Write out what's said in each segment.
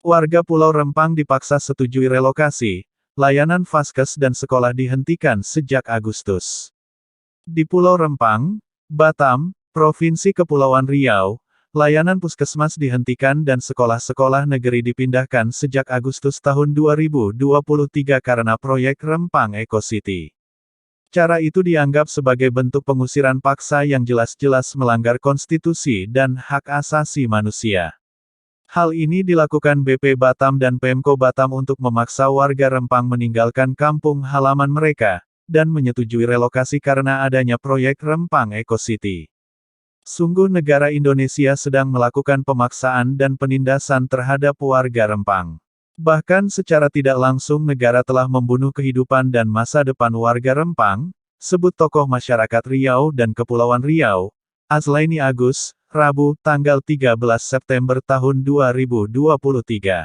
Warga Pulau Rempang dipaksa setujui relokasi, layanan vaskes dan sekolah dihentikan sejak Agustus. Di Pulau Rempang, Batam, Provinsi Kepulauan Riau, layanan puskesmas dihentikan dan sekolah-sekolah negeri dipindahkan sejak Agustus tahun 2023 karena proyek Rempang Eco City. Cara itu dianggap sebagai bentuk pengusiran paksa yang jelas-jelas melanggar konstitusi dan hak asasi manusia. Hal ini dilakukan BP Batam dan Pemko Batam untuk memaksa warga Rempang meninggalkan kampung halaman mereka, dan menyetujui relokasi karena adanya proyek Rempang Eco City. Sungguh negara Indonesia sedang melakukan pemaksaan dan penindasan terhadap warga Rempang. Bahkan secara tidak langsung negara telah membunuh kehidupan dan masa depan warga Rempang, sebut tokoh masyarakat Riau dan Kepulauan Riau, Azlaini Agus, Rabu, tanggal 13 September tahun 2023.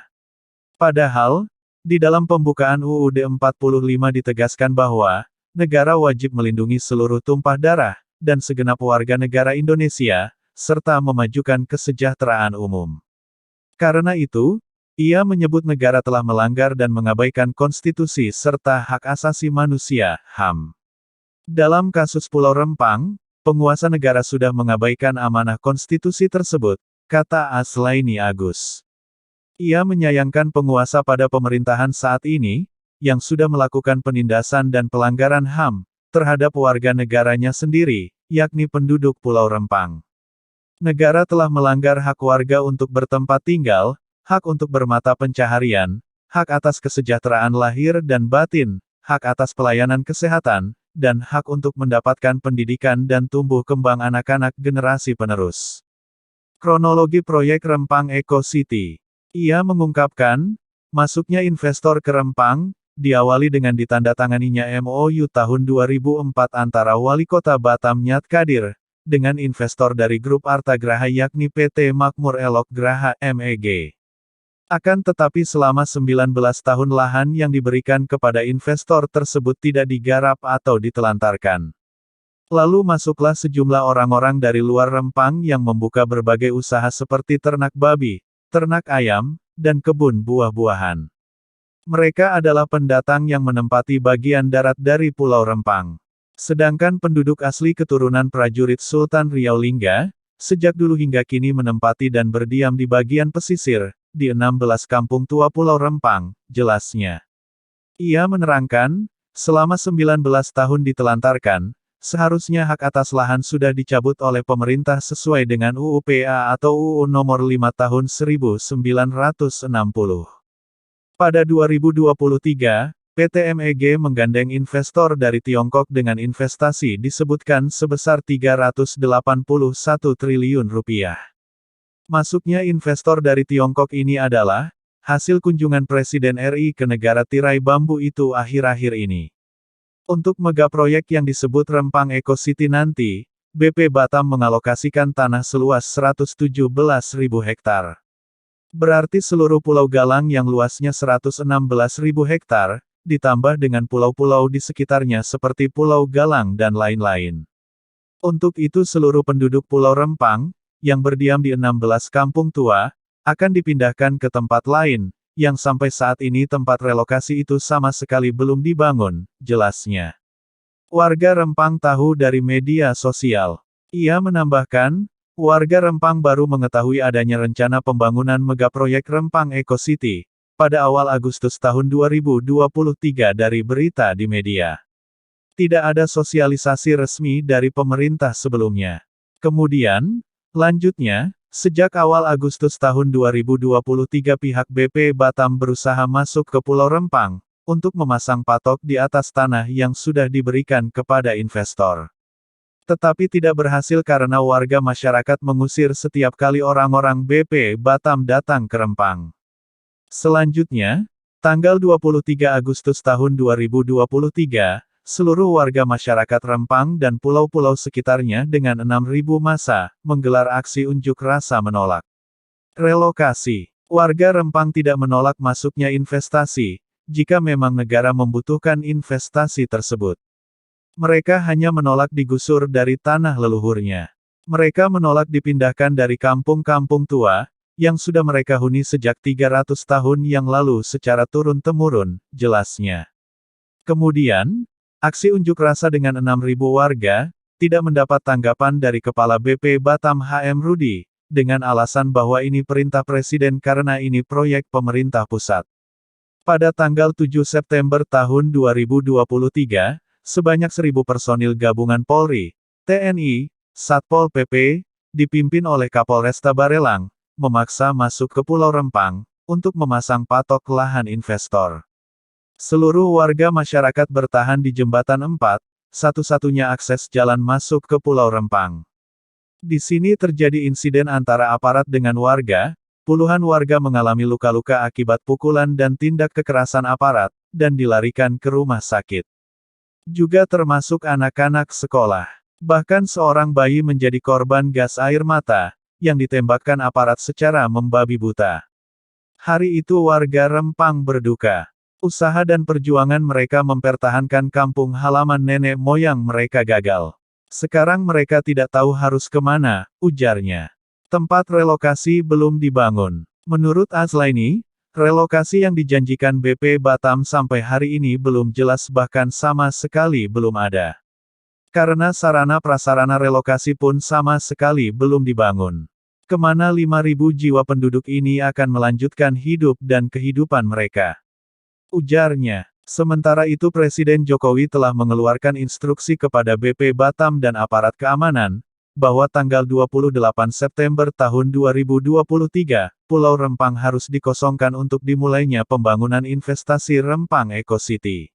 Padahal, di dalam pembukaan UUD 45 ditegaskan bahwa, negara wajib melindungi seluruh tumpah darah, dan segenap warga negara Indonesia, serta memajukan kesejahteraan umum. Karena itu, ia menyebut negara telah melanggar dan mengabaikan konstitusi serta hak asasi manusia, HAM. Dalam kasus Pulau Rempang, penguasa negara sudah mengabaikan amanah konstitusi tersebut, kata Azlaini Agus. Ia menyayangkan penguasa pada pemerintahan saat ini, yang sudah melakukan penindasan dan pelanggaran HAM, terhadap warga negaranya sendiri, yakni penduduk Pulau Rempang. Negara telah melanggar hak warga untuk bertempat tinggal, hak untuk bermata pencaharian, hak atas kesejahteraan lahir dan batin, hak atas pelayanan kesehatan, dan hak untuk mendapatkan pendidikan dan tumbuh kembang anak-anak generasi penerus. Kronologi proyek Rempang Eco City. Ia mengungkapkan, masuknya investor ke Rempang, diawali dengan ditandatanganinya MOU tahun 2004 antara Wali Kota Batam Nyat Kadir, dengan investor dari grup Arta Graha yakni PT Makmur Elok Graha MEG. Akan tetapi selama 19 tahun lahan yang diberikan kepada investor tersebut tidak digarap atau ditelantarkan. Lalu masuklah sejumlah orang-orang dari luar Rempang yang membuka berbagai usaha seperti ternak babi, ternak ayam, dan kebun buah-buahan. Mereka adalah pendatang yang menempati bagian darat dari Pulau Rempang. Sedangkan penduduk asli keturunan prajurit Sultan Riau Lingga, sejak dulu hingga kini menempati dan berdiam di bagian pesisir, di 16 kampung tua Pulau Rempang, jelasnya. Ia menerangkan, selama 19 tahun ditelantarkan, seharusnya hak atas lahan sudah dicabut oleh pemerintah sesuai dengan UU PA atau UU Nomor 5 Tahun 1960. Pada 2023, PT MEG menggandeng investor dari Tiongkok dengan investasi disebutkan sebesar 381 triliun rupiah. Masuknya investor dari Tiongkok ini adalah hasil kunjungan Presiden RI ke negara tirai bambu itu akhir-akhir ini. Untuk megaproyek yang disebut Rempang Eco City nanti, BP Batam mengalokasikan tanah seluas 117.000 hektar. Berarti seluruh Pulau Galang yang luasnya 116.000 hektar, ditambah dengan pulau-pulau di sekitarnya seperti Pulau Galang dan lain-lain. Untuk itu seluruh penduduk Pulau Rempang, yang berdiam di 16 kampung tua, akan dipindahkan ke tempat lain, yang sampai saat ini tempat relokasi itu sama sekali belum dibangun, jelasnya. Warga Rempang tahu dari media sosial. Ia menambahkan, warga Rempang baru mengetahui adanya rencana pembangunan megaproyek Rempang Eco City, pada awal Agustus tahun 2023 dari berita di media. Tidak ada sosialisasi resmi dari pemerintah sebelumnya. Kemudian, lanjutnya, sejak awal Agustus tahun 2023 pihak BP Batam berusaha masuk ke Pulau Rempang, untuk memasang patok di atas tanah yang sudah diberikan kepada investor. Tetapi tidak berhasil karena warga masyarakat mengusir setiap kali orang-orang BP Batam datang ke Rempang. Selanjutnya, tanggal 23 Agustus tahun 2023, seluruh warga masyarakat Rempang dan pulau-pulau sekitarnya dengan 6.000 massa, menggelar aksi unjuk rasa menolak relokasi. Warga Rempang tidak menolak masuknya investasi, jika memang negara membutuhkan investasi tersebut. Mereka hanya menolak digusur dari tanah leluhurnya. Mereka menolak dipindahkan dari kampung-kampung tua, yang sudah mereka huni sejak 300 tahun yang lalu secara turun-temurun, jelasnya. Kemudian, aksi unjuk rasa dengan 6.000 warga, tidak mendapat tanggapan dari Kepala BP Batam HM Rudi, dengan alasan bahwa ini perintah Presiden karena ini proyek pemerintah pusat. Pada tanggal 7 September tahun 2023, sebanyak 1.000 personil gabungan Polri, TNI, Satpol PP, dipimpin oleh Kapolresta Barelang, memaksa masuk ke Pulau Rempang, untuk memasang patok lahan investor. Seluruh warga masyarakat bertahan di Jembatan 4, satu-satunya akses jalan masuk ke Pulau Rempang. Di sini terjadi insiden antara aparat dengan warga, puluhan warga mengalami luka-luka akibat pukulan dan tindak kekerasan aparat, dan dilarikan ke rumah sakit. Juga termasuk anak-anak sekolah. Bahkan seorang bayi menjadi korban gas air mata, yang ditembakkan aparat secara membabi buta. Hari itu warga Rempang berduka. Usaha dan perjuangan mereka mempertahankan kampung halaman nenek moyang mereka gagal. Sekarang mereka tidak tahu harus kemana, ujarnya. Tempat relokasi belum dibangun. Menurut Azlaini, relokasi yang dijanjikan BP Batam sampai hari ini belum jelas bahkan sama sekali belum ada. Karena sarana prasarana relokasi pun sama sekali belum dibangun. Kemana 5.000 jiwa penduduk ini akan melanjutkan hidup dan kehidupan mereka? Ujarnya. Sementara itu Presiden Jokowi telah mengeluarkan instruksi kepada BP Batam dan aparat keamanan, bahwa tanggal 28 September tahun 2023, Pulau Rempang harus dikosongkan untuk dimulainya pembangunan investasi Rempang Eco City.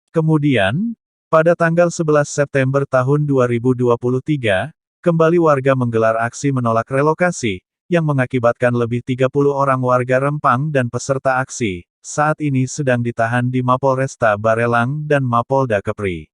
Kemudian, pada tanggal 11 September tahun 2023, kembali warga menggelar aksi menolak relokasi, yang mengakibatkan lebih 30 orang warga Rempang dan peserta aksi, saat ini sedang ditahan di Mapolresta Barelang dan Mapolda Kepri.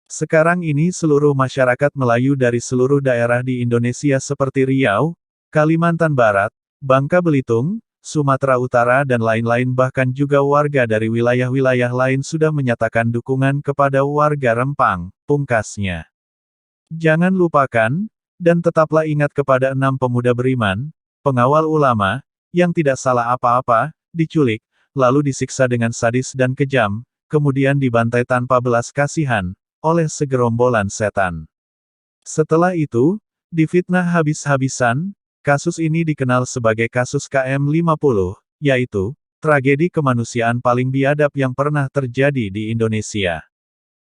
Sekarang ini seluruh masyarakat Melayu dari seluruh daerah di Indonesia seperti Riau, Kalimantan Barat, Bangka Belitung, Sumatera Utara dan lain-lain bahkan juga warga dari wilayah-wilayah lain sudah menyatakan dukungan kepada warga Rempang, pungkasnya. Jangan lupakan, dan tetaplah ingat kepada 6 pemuda beriman, pengawal ulama, yang tidak salah apa-apa, diculik, lalu disiksa dengan sadis dan kejam, kemudian dibantai tanpa belas kasihan, oleh segerombolan setan. Setelah itu, difitnah habis-habisan, kasus ini dikenal sebagai kasus KM50, yaitu, tragedi kemanusiaan paling biadab yang pernah terjadi di Indonesia.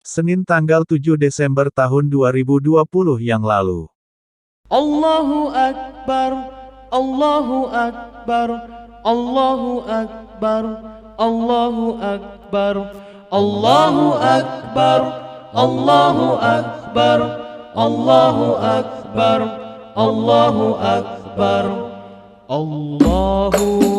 Senin tanggal 7 Desember tahun 2020 yang lalu. Allahu Akbar, Allahu Akbar, Allahu Akbar, Allahu Akbar, Allahu Akbar, Allahu Akbar, Allahu Akbar, Allahu Akbar, Allahu